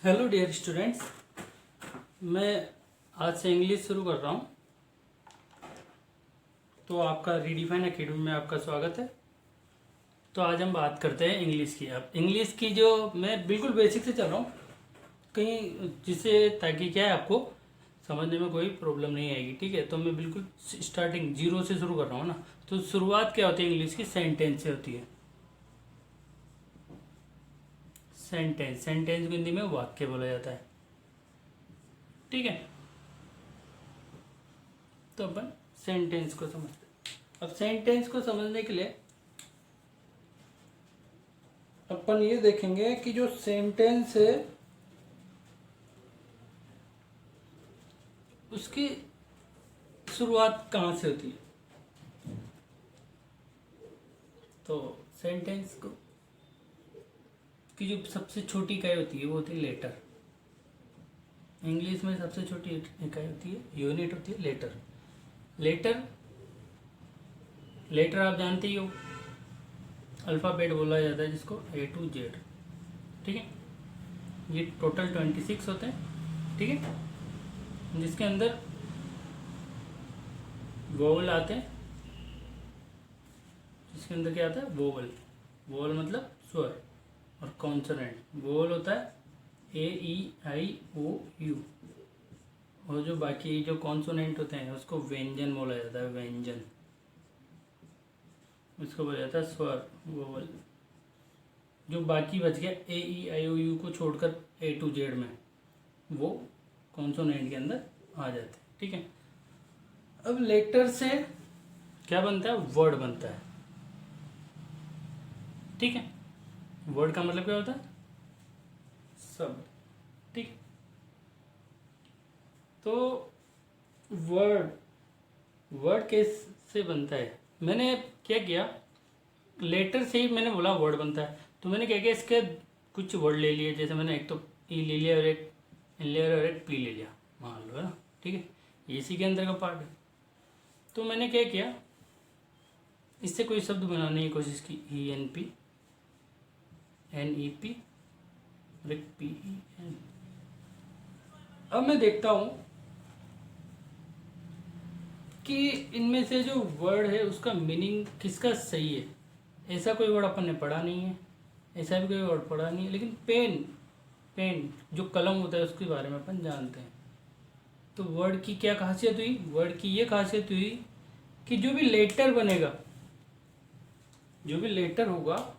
Hello dear students, मैं आज से इंग्लिश शुरू कर रहा हूँ। तो आपका रीडिफाइन एकेडमी में आपका स्वागत है। तो आज हम बात करते हैं इंग्लिश की। अब इंग्लिश की जो मैं बिल्कुल बेसिक से चल रहा हूँ कहीं, जिससे ताकि क्या है आपको समझने में कोई प्रॉब्लम नहीं आएगी। ठीक है, तो मैं बिल्कुल स्टार्टिंग जीरो से शुरू कर रहा हूँ ना। तो शुरुआत क्या होती है इंग्लिश की? सेंटेंस से होती है। सेंटेंस सेंटेंस को हिंदी में वाक्य बोला जाता है। ठीक है, तो अपन सेंटेंस को समझते हैं। अब सेंटेंस को समझने के लिए अपन ये देखेंगे कि जो सेंटेंस है उसकी शुरुआत कहाँ से होती है। तो सेंटेंस को की जो सबसे छोटी इकाई होती है वो होती है लेटर। इंग्लिश में सबसे छोटी इकाई होती है, यूनिट होती है लेटर। लेटर लेटर आप जानते ही हो, अल्फ़ाबेट बोला जाता है जिसको A to Z। ठीक है, ये टोटल 26 होते हैं। ठीक है, जिसके अंदर वोवल आते हैं। जिसके अंदर क्या आता है? वोवल। वोवल मतलब स्वर। और कॉन्सोनेंट, वोवल होता है AEIOU। और जो बाकी जो कॉन्सोनेंट होते हैं उसको व्यंजन बोला जाता है। व्यंजन, उसको बोला जाता है स्वर, वोवल। जो बाकी बच गया AEIOU को छोड़कर A to Z में, वो कॉन्सोनेंट के अंदर आ जाते हैं। ठीक है, अब लेटर से क्या बनता है? वर्ड बनता है। ठीक है, वर्ड का मतलब क्या होता है? शब्द। ठीक है, तो वर्ड वर्ड कैसे बनता है? मैंने क्या किया, लेटर से ही मैंने बोला वर्ड बनता है। तो मैंने क्या किया, इसके कुछ वर्ड ले लिए। जैसे मैंने एक तो ई ले लिया और एक एन ले लिया और एक पी ले लिया, मान लो, है ना। ठीक है, ये इसी के अंदर का पार्ट है। तो मैंने क्या किया, इससे कोई शब्द बनाने की कोशिश की। ENP, NEP और एक PEN। अब मैं देखता हूँ कि इनमें से जो वर्ड है उसका मीनिंग किसका सही है। ऐसा कोई वर्ड अपन ने पढ़ा नहीं है, ऐसा भी कोई वर्ड पढ़ा नहीं है। लेकिन पेन पेन जो कलम होता है उसके बारे में अपन जानते हैं। तो वर्ड की क्या खासियत हुई? वर्ड की ये खासियत हुई कि जो भी लेटर बनेगा, जो भी लेटर होगा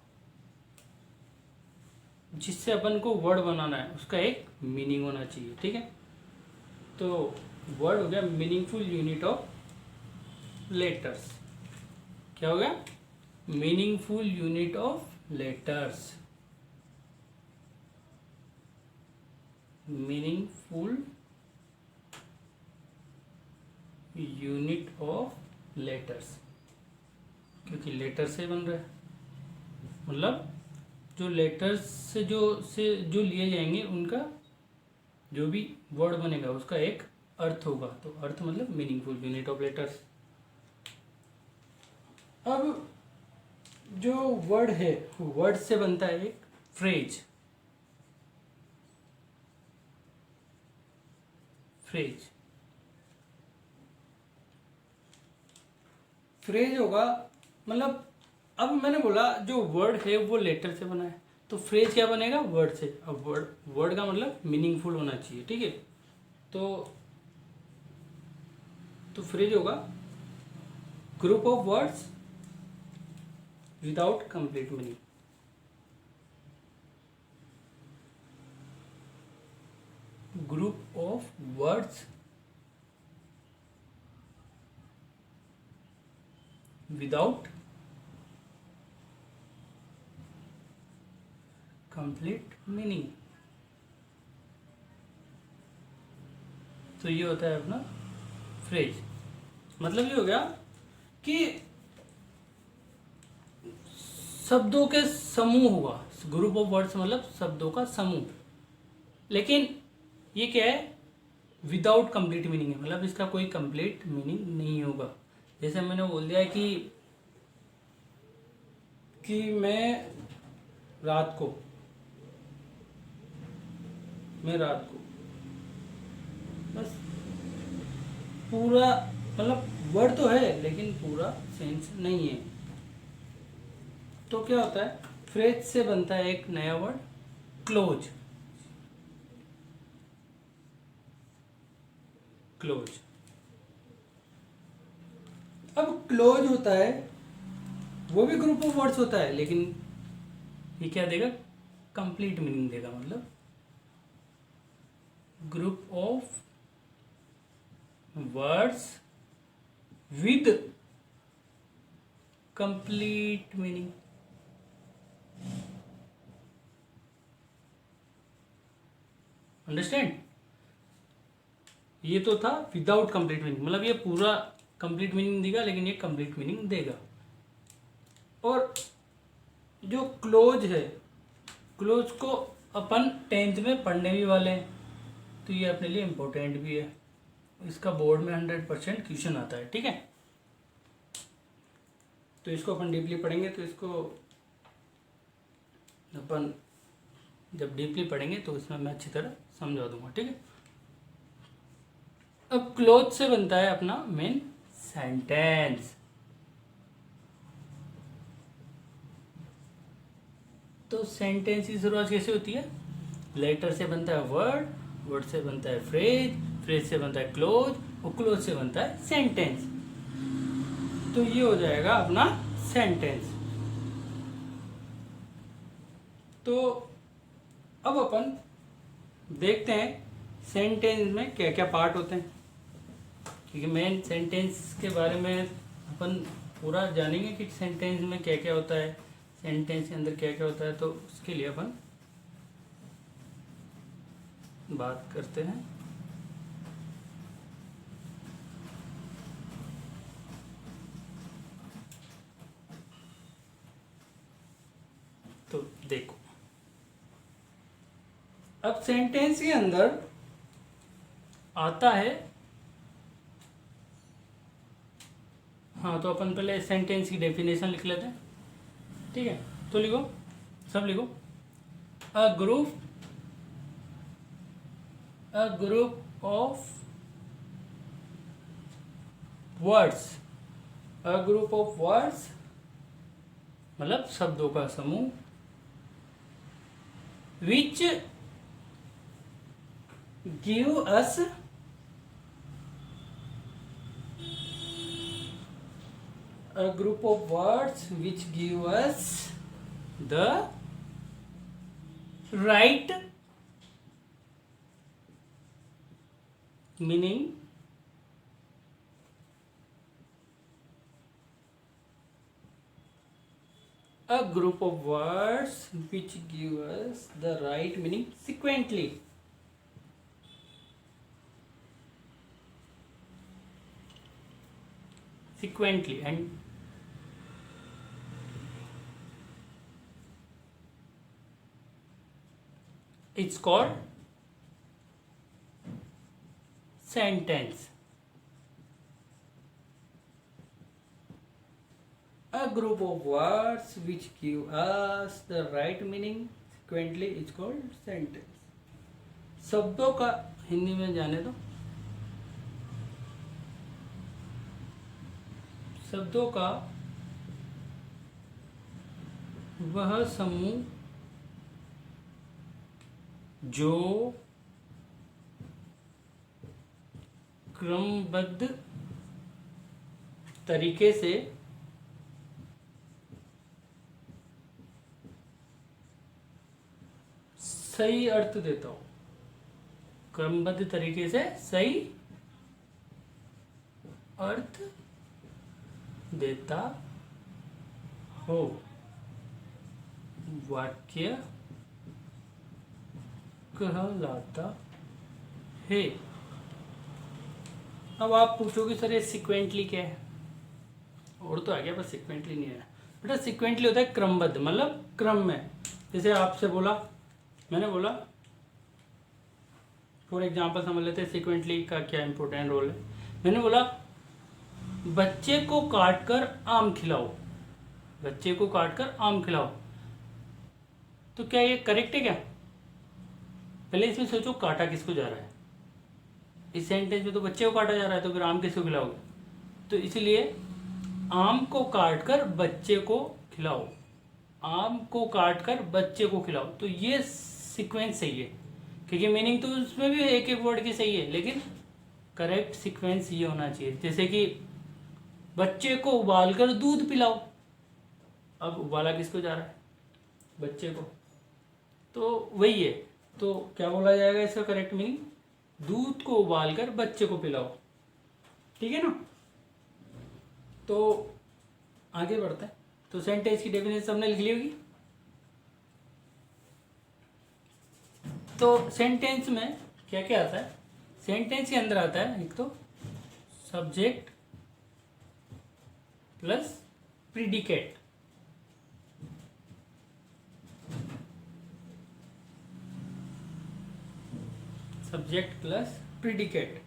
जिससे अपन को वर्ड बनाना है, उसका एक मीनिंग होना चाहिए। ठीक है, तो वर्ड हो गया मीनिंगफुल यूनिट ऑफ लेटर्स। क्या हो गया? Meaningful unit of letters. Meaningful unit of letters, क्योंकि लेटर से बन रहा है। मतलब जो लेटर्स से जो लिए जाएंगे, उनका जो भी वर्ड बनेगा उसका एक अर्थ होगा। तो अर्थ मतलब मीनिंगफुल यूनिट ऑफ लेटर्स। अब जो वर्ड है, वर्ड से बनता है एक फ्रेज। फ्रेज फ्रेज होगा, मतलब अब मैंने बोला जो वर्ड है वो लेटर से बना है, तो फ्रेज क्या बनेगा? वर्ड से। अब वर्ड वर्ड का मतलब मीनिंगफुल होना चाहिए। ठीक है, तो फ्रेज होगा group of words without complete meaning. Group of words without complete meaning. तो ये होता है अपना फ्रेज। मतलब ये हो गया कि शब्दों के समूह होगा। ग्रुप ऑफ वर्ड्स मतलब शब्दों का समूह। लेकिन ये क्या है? विदाउट कंप्लीट मीनिंग है, मतलब इसका कोई कंप्लीट मीनिंग नहीं होगा। जैसे मैंने बोल दिया कि मैं रात को मैं रात को, बस पूरा मतलब वर्ड तो है लेकिन पूरा सेंस नहीं है। तो क्या होता है, फ्रेज से बनता है एक नया वर्ड क्लोज। क्लोज, अब क्लोज होता है वो भी ग्रुप ऑफ वर्ड्स होता है, लेकिन ये क्या देगा, कंप्लीट मीनिंग देगा। मतलब group of words with complete meaning. Understand? ये तो था विदाउट कंप्लीट मीनिंग, मतलब ये पूरा कंप्लीट मीनिंग देगा लेकिन ये कंप्लीट मीनिंग देगा। और जो क्लोज है, क्लोज को अपन 10th में पढ़ने भी वाले हैं, तो ये अपने लिए इम्पोर्टेंट भी है। इसका बोर्ड में 100% क्वेश्चन आता है, ठीक है। तो इसको अपन डीपली पढ़ेंगे, तो इसको अपन जब डीपली पढ़ेंगे तो इसमें मैं अच्छी तरह समझा दूंगा, ठीक है। अब क्लोज से बनता है अपना मेन सेंटेंस। तो सेंटेंस की शुरुआत कैसे होती है, लेटर से बनता है वर्ड, वर्ड से बनता है फ्रेज, फ्रेज से बनता है क्लोज, और क्लोज से बनता है सेंटेंस। तो ये हो जाएगा अपना सेंटेंस। तो अब अपन देखते हैं सेंटेंस में क्या क्या पार्ट होते हैं, क्योंकि मेन सेंटेंस के बारे में अपन पूरा जानेंगे कि सेंटेंस में क्या क्या होता है, सेंटेंस के अंदर क्या क्या होता है। तो उसके लिए अपन बात करते हैं। तो देखो, अब सेंटेंस के अंदर आता है, हाँ तो अपन पहले सेंटेंस की डेफिनेशन लिख लेते हैं, ठीक है। तो लिखो, सब लिखो। A group of words, a group of words मतलब शब्दों का समूह, which give us a group of words which give us the right meaning, a group of words which give us the right meaning sequentially. Sequentially, and it's called sentence. A group of words which give us the right meaning sequentially is called sentence. शब्दों का हिंदी में जाने दो। शब्दों का वह समूह जो क्रमबद्ध तरीके से सही अर्थ देता हो, क्रमबद्ध तरीके से सही अर्थ देता हो, वाक्य कहलाता है। अब आप पूछोगे सर ये सिक्वेंटली क्या है, और तो आ गया बस सिक्वेंटली नहीं है बेटा। सिक्वेंटली होता है क्रमबद्ध, मतलब क्रम में। जैसे आपसे बोला, मैंने बोला फॉर एग्जांपल समझ लेते हैं सिक्वेंटली का क्या इंपॉर्टेंट रोल है। मैंने बोला बच्चे को काटकर आम खिलाओ, बच्चे को काटकर आम खिलाओ। तो क्या ये करेक्ट है क्या? पहले इसमें सोचो काटा किसको जा रहा है। इस सेंटेंस में तो बच्चे को काटा जा रहा है, तो फिर आम किसको खिलाओगे? तो इसलिए आम को काट कर बच्चे को खिलाओ, आम को काट कर बच्चे को खिलाओ। तो ये सीक्वेंस सही है, क्योंकि मीनिंग तो उसमें भी एक एक वर्ड की सही है, लेकिन करेक्ट सीक्वेंस ये होना चाहिए। जैसे कि बच्चे को उबाल कर दूध पिलाओ, अब उबाला किसको जा रहा है? बच्चे को। तो वही है, तो क्या बोला जाएगा इसका करेक्ट मीनिंग? दूध को उबाल कर बच्चे को पिलाओ। ठीक है ना? तो आगे बढ़ते हैं। तो सेंटेंस की डेफिनेशन सबने लिख ली होगी। तो सेंटेंस में क्या क्या आता है? सेंटेंस के अंदर आता है एक तो subject plus predicate. Subject plus predicate,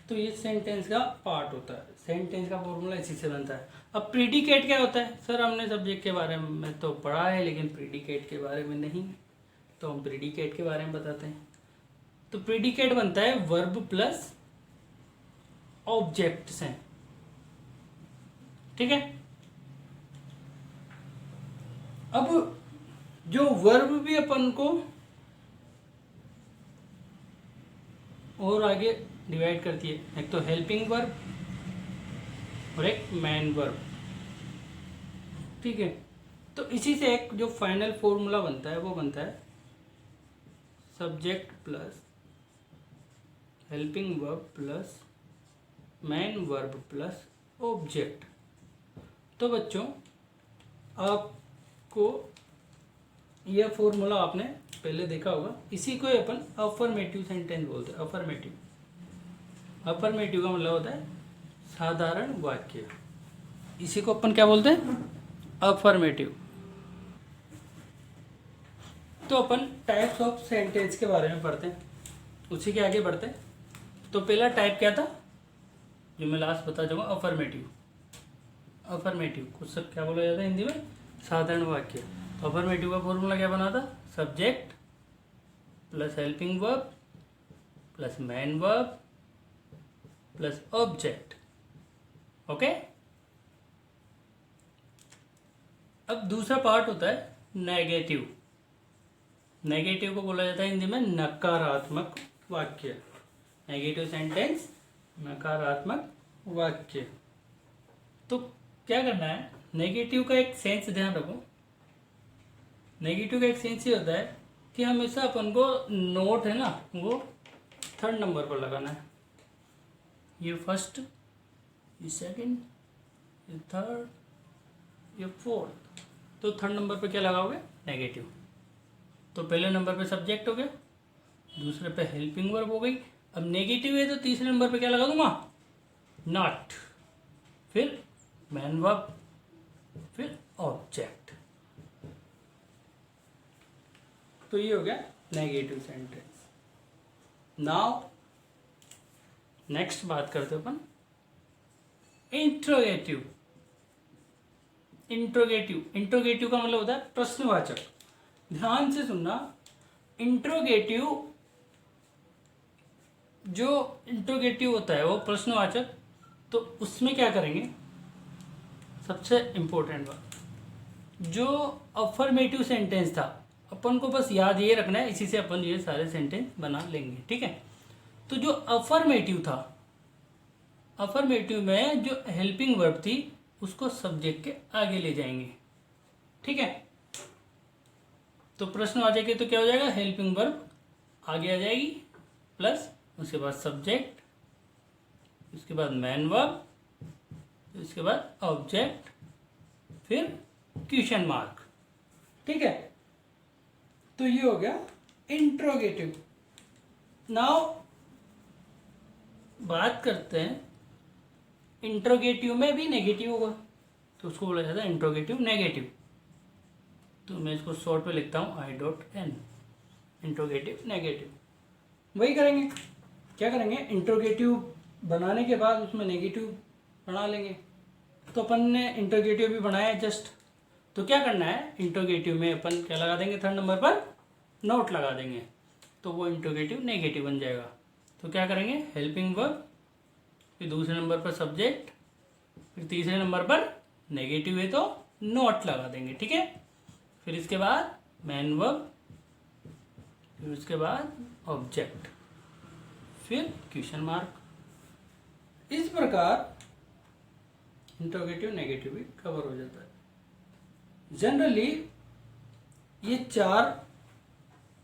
तो ये सेंटेंस का पार्ट होता है। सेंटेंस का फॉर्मूला इसी से बनता है। अब प्रीडिकेट क्या होता है? सर हमने सब्जेक्ट के बारे में तो पढ़ा है, लेकिन प्रीडिकेट के बारे में नहीं, तो हम प्रीडिकेट के बारे में बताते हैं। तो प्रीडिकेट बनता है वर्ब प्लस ऑब्जेक्ट से। ठीक है? अब जो वर्ब भी अपन को और आगे डिवाइड करती है, एक तो हेल्पिंग वर्ब और एक मैन वर्ब। ठीक है? तो इसी से एक जो फाइनल फॉर्मूला बनता है वो बनता है subject plus helping verb plus man verb plus object. तो बच्चों आपको यह फॉर्मूला आपने पहले देखा होगा। इसी को अपन अफर्मेटिव सेंटेंस बोलते हैं। अफर्मेटिव का मतलब होता है साधारण वाक्य। इसी को अपन क्या बोलते हैं? अफर्मेटिव। तो अपन टाइप्स ऑफ सेंटेंस के बारे में पढ़ते हैं, उसी के आगे बढ़ते हैं। तो पहला टाइप क्या था जो मैं लास्ट बता जाऊंगा? अफर्मेटिव। अफर्मेटिव को सब क्या बोला जाता है हिंदी में? साधारण वाक्य। तो अफर्मेटिव का फॉर्मूला क्या बना था? Subject plus helping verb plus man verb plus object. Okay? अब दूसरा पार्ट होता है नेगेटिव। नेगेटिव को बोला जाता है हिंदी में नकारात्मक वाक्य। नेगेटिव सेंटेंस, नकारात्मक वाक्य। तो क्या करना है? नेगेटिव का एक सेंस ध्यान रखो। नेगेटिव का एक सेंस ये होता है कि हमेशा अपन को नोट है ना, वो थर्ड नंबर पर लगाना है। ये फर्स्ट, ये सेकंड, ये थर्ड, ये फोर्थ। तो थर्ड नंबर पे क्या लगाओगे? नेगेटिव। तो पहले नंबर पे सब्जेक्ट हो गया, दूसरे पे हेल्पिंग वर्ब हो गई। अब नेगेटिव है तो तीसरे नंबर पे क्या लगा दूंगा? नॉट, फिर मैन वर्ब, फिर ऑब्जेक्ट। तो ये हो गया नेगेटिव सेंटेंस। नाउ नेक्स्ट बात करते हैं अपन इंट्रोगेटिव। इंट्रोगेटिव का मतलब होता है प्रश्नवाचक। ध्यान से सुनना, इंट्रोगेटिव जो इंट्रोगेटिव होता है वो प्रश्नवाचक। तो उसमें क्या करेंगे? सबसे इंपॉर्टेंट बात, जो अफर्मेटिव सेंटेंस था अपन को बस याद ये रखना है, इसी से अपन ये सारे सेंटेंस बना लेंगे। ठीक है? तो जो अफर्मेटिव था, अफर्मेटिव में जो हेल्पिंग वर्ब थी उसको सब्जेक्ट के आगे ले जाएंगे। ठीक है? तो प्रश्न आ जाएगा तो क्या हो जाएगा? हेल्पिंग वर्ब आगे आ जाएगी, प्लस उसके बाद सब्जेक्ट, उसके बाद मैन वर्ब, उसके बाद ऑब्जेक्ट, फिर क्वेश्चन मार्क। ठीक है? तो ये हो गया इंट्रोगेटिव। नाउ बात करते हैं इंट्रोगेटिव में भी नेगेटिव होगा, तो उसको बोला जाता है इंट्रोगेटिव नेगेटिव। तो मैं इसको शॉर्ट में लिखता हूँ I.N, इंट्रोगेटिव नेगेटिव। वही करेंगे, क्या करेंगे? इंट्रोगेटिव बनाने के बाद उसमें नेगेटिव बना लेंगे। तो अपन ने इंट्रोगेटिव भी बनाया है जस्ट। तो क्या करना है? इंट्रोगेटिव में अपन क्या लगा देंगे? थर्ड नंबर पर नोट लगा देंगे। तो वो इंट्रोगेटिव नेगेटिव बन जाएगा। तो क्या करेंगे, हेल्पिंग वर्ब, फिर दूसरे नंबर पर सब्जेक्ट, फिर तीसरे नंबर पर नेगेटिव है तो नॉट लगा देंगे, ठीक है। फिर इसके बाद मेन वर्ब, फिर उसके बाद ऑब्जेक्ट, फिर क्वेश्चन मार्क। इस प्रकार इंट्रोगेटिव नेगेटिव भी कवर हो जाता है। जनरली ये 4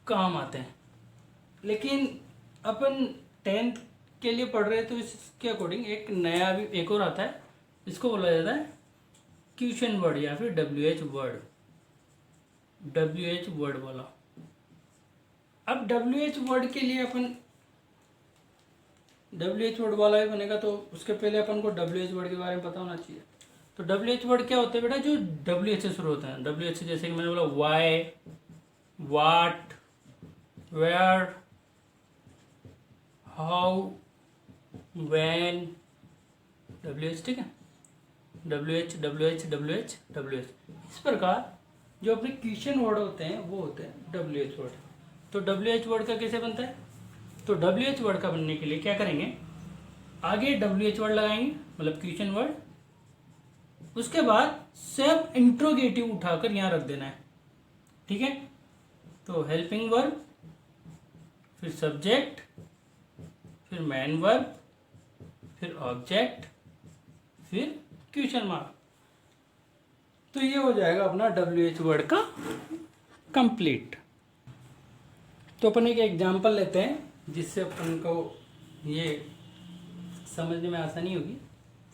काम आते हैं, लेकिन अपन 10th के लिए पढ़ रहे हैं तो इसके अकॉर्डिंग एक नया भी एक और आता है, इसको बोला जाता है क्वेश्चन वर्ड या फिर WH वर्ड, WH वर्ड वाला। अब WH वर्ड के लिए अपन WH वर्ड वाला ही बनेगा, तो उसके पहले अपन को WH वर्ड के बारे में पता होना चाहिए। तो WH वर्ड क्या होते हैं बेटा, जो WH से शुरू होते हैं। WH से जैसे कि मैंने बोला why, what, where, how, when, WH, ठीक है। WH WH WH WH। इस प्रकार जो अपने क्वेश्चन वर्ड होते हैं वो होते हैं WH वर्ड। तो WH वर्ड का कैसे बनता है, तो WH वर्ड का बनने के लिए क्या करेंगे, आगे WH वर्ड लगाएंगे मतलब क्वेश्चन वर्ड, उसके बाद सेम इंट्रोगेटिव उठाकर यहाँ रख देना है, ठीक है। तो हेल्पिंग वर्ब, फिर सब्जेक्ट, फिर मेन वर्ब, फिर ऑब्जेक्ट, फिर क्वेश्चन मार्क। तो ये हो जाएगा अपना WH वर्ड का कंप्लीट। तो अपन एक एग्जांपल लेते हैं जिससे अपन को ये समझने में आसानी होगी।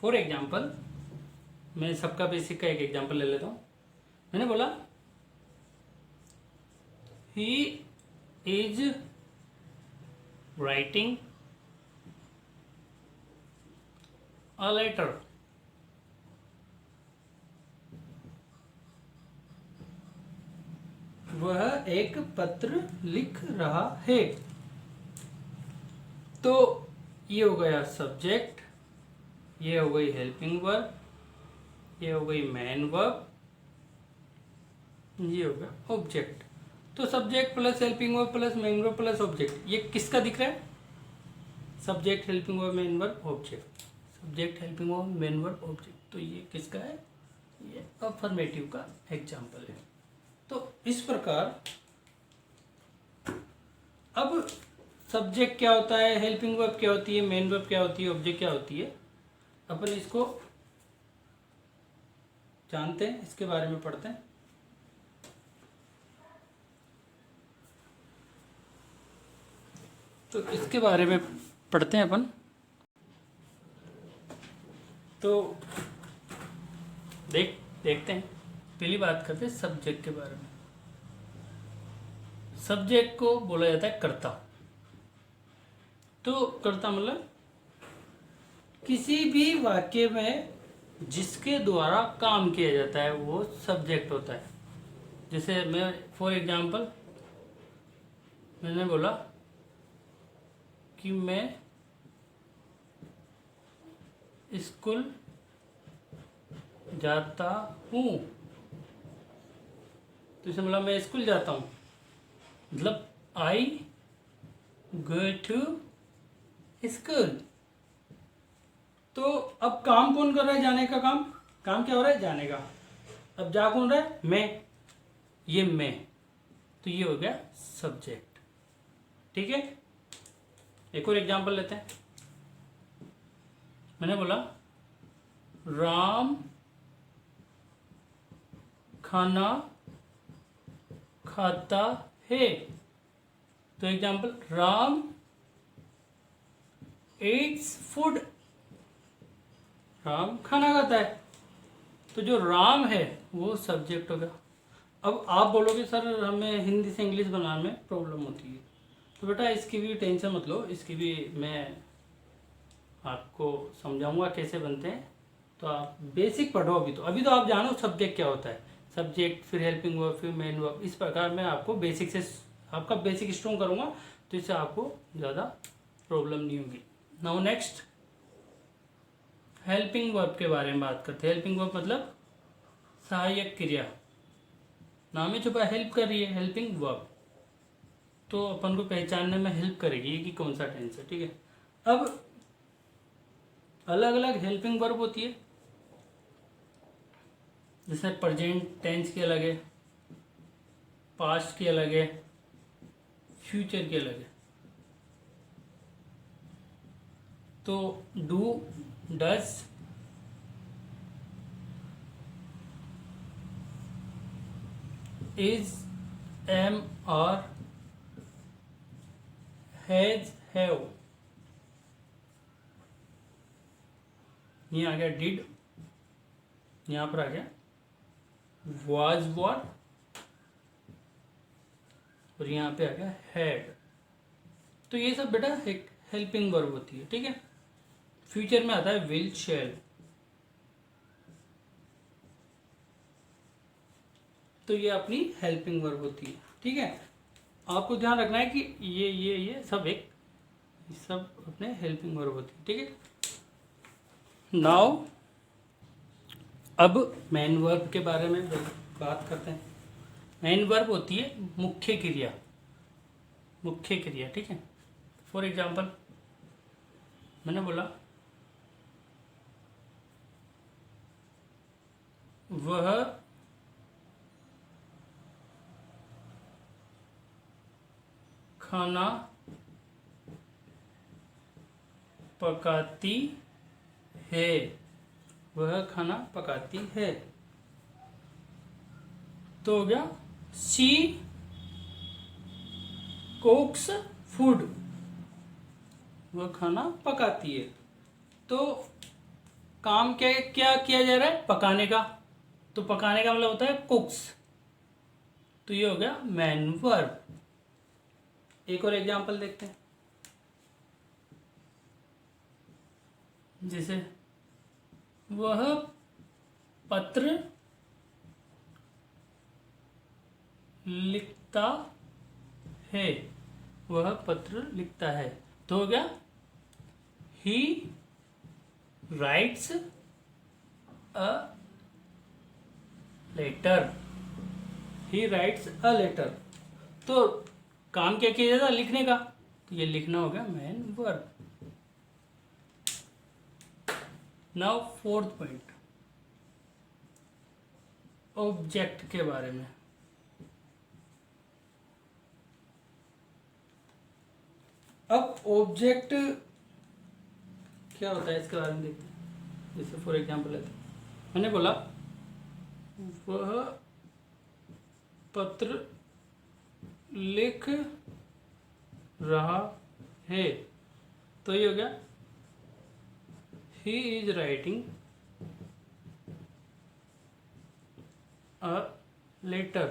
फॉर एग्जांपल मैं सबका बेसिक का एक एग्जांपल ले लेता हूँ। मैंने बोला he is writing a letter, वह एक पत्र लिख रहा है। तो ये हो गया सब्जेक्ट, ये हो गई हेल्पिंग वर्ब, ये हो गई मेन वर्ब, ये हो गया ऑब्जेक्ट। तो subject plus helping verb plus main verb plus object, ये किसका दिख रहा है, subject helping verb main verb object, subject helping verb main verb object. तो ये किसका है, ये अफर्मेटिव का एग्जाम्पल है। तो इस प्रकार अब सब्जेक्ट क्या होता है, हेल्पिंग वर्ब क्या होती है, मेन वर्ब क्या होती है, ऑब्जेक्ट क्या होती है, अपन इसको जानते हैं, इसके बारे में पढ़ते हैं। तो इसके बारे में पढ़ते हैं अपन। तो देखते हैं, पहली बात करते हैं सब्जेक्ट के बारे में। सब्जेक्ट को बोला जाता है कर्ता। तो कर्ता मतलब किसी भी वाक्य में जिसके द्वारा काम किया जाता है वो सब्जेक्ट होता है। जैसे मैं फॉर एग्जांपल मैंने बोला कि मैं स्कूल जाता हूँ, तो इसे बोला मैं स्कूल जाता हूँ, मतलब आई गो टू स्कूल। तो अब काम कौन कर रहा है, जाने का काम, काम क्या हो रहा है, जाने का। अब जा कौन रहा है, मैं, ये मैं, तो ये हो गया सब्जेक्ट, ठीक है। एक और एग्जांपल लेते हैं। मैंने बोला राम खाना खाता है, तो example Ram Yeats food, Ram खाना खाता है। तो जो राम है वो सब्जेक्ट होगा। अब आप बोलोगे सर हमें हिंदी से इंग्लिश बनाने में प्रॉब्लम होती है, तो बेटा इसकी भी टेंशन मत लो, इसकी भी मैं आपको समझाऊंगा कैसे बनते हैं। तो आप बेसिक पढ़ो अभी तो आप जानो सब्जेक्ट क्या होता है, सब्जेक्ट फिर हेल्पिंग वर्ब फिर मेन वर्ब। इस प्रकार मैं आपको बेसिक से आपका बेसिक स्ट्रॉन्ग करूंगा, तो इससे आपको ज़्यादा प्रॉब्लम नहीं होगी। नाउ नेक्स्ट हेल्पिंग वर्ब के बारे में बात करते हैं। हेल्पिंग वर्ब मतलब सहायक क्रिया, नाम में छुपा हेल्प कर रही है, हेल्पिंग वर्ब। तो अपन को पहचानने में हेल्प करेगी कि कौन सा टेंस है। ठीक है, अब अलग अलग हेल्पिंग वर्ब होती है, जैसे प्रेजेंट टेंस की अलग है, पास्ट की अलग है, फ्यूचर की अलग है। तो do, does, is, am, are, has, have, ये आ गया डिड, यहां पर आ गया वाज, वर, और यहाँ पे आ गया हैड। तो ये सब बेटा एक हेल्पिंग वर्ब होती है। ठीक है, फ्यूचर में आता है विल, शैल। तो ये अपनी हेल्पिंग वर्ब होती है। ठीक है, आपको ध्यान रखना है कि ये सब अपने हेल्पिंग वर्ब होती है। ठीक है, नाउ अब मेन वर्ब के बारे में बात करते हैं। मेन वर्ब होती है मुख्य क्रिया, मुख्य क्रिया। ठीक है, फॉर एग्जाम्पल मैंने बोला वह खाना पकाती है, वह खाना पकाती है। तो हो गया शी कुक्स फूड, वह खाना पकाती है। तो काम क्या क्या किया जा रहा है? पकाने का। तो पकाने का मतलब होता है कुक्स। तो ये हो गया मैन वर्ब। एक और एग्जांपल देखते हैं, जैसे वह पत्र लिखता है, वह पत्र लिखता है। तो हो गया he writes a letter, he writes a letter. तो काम क्या किया जाता है? लिखने का। तो ये लिखना हो गया man verb. Now fourth point, object के बारे में। अब ऑब्जेक्ट क्या होता है इसके बारे में देखते हैं। जैसे फॉर एग्जांपल लेते हैं, मैंने बोला वह पत्र लिख रहा है। तो ये हो गया he is writing a letter.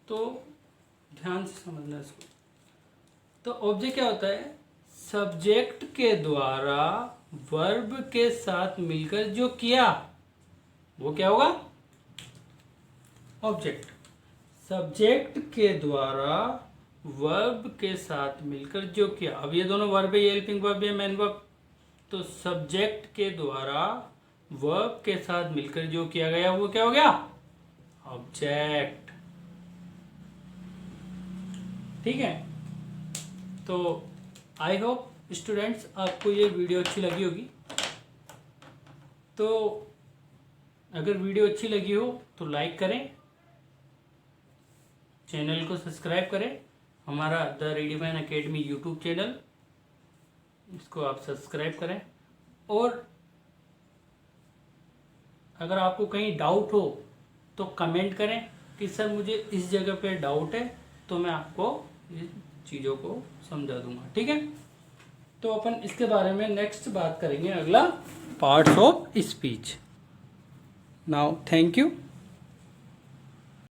तो ध्यान से समझना इसको। तो ऑब्जेक्ट क्या होता है? सब्जेक्ट के द्वारा वर्ब के साथ मिलकर जो किया वो क्या होगा? ऑब्जेक्ट। सब्जेक्ट के द्वारा वर्ब के साथ मिलकर जो किया, अब ये दोनों वर्ब है, ये हेल्पिंग वर्ब है, मेन वर्ब। तो सब्जेक्ट के द्वारा वर्ब के साथ मिलकर जो किया गया वो क्या हो गया? ऑब्जेक्ट। ठीक है, तो आई होप स्टूडेंट्स आपको ये वीडियो अच्छी लगी होगी। तो अगर वीडियो अच्छी लगी हो तो लाइक करें, चैनल को सब्सक्राइब करें। हमारा द रेडिफाइन एकेडमी यूट्यूब चैनल, इसको आप सब्सक्राइब करें। और अगर आपको कहीं डाउट हो तो कमेंट करें कि सर मुझे इस जगह पे डाउट है, तो मैं आपको इस चीज़ों को समझा दूंगा। ठीक है, तो अपन इसके बारे में नेक्स्ट बात करेंगे, अगला parts of speech. Now thank you.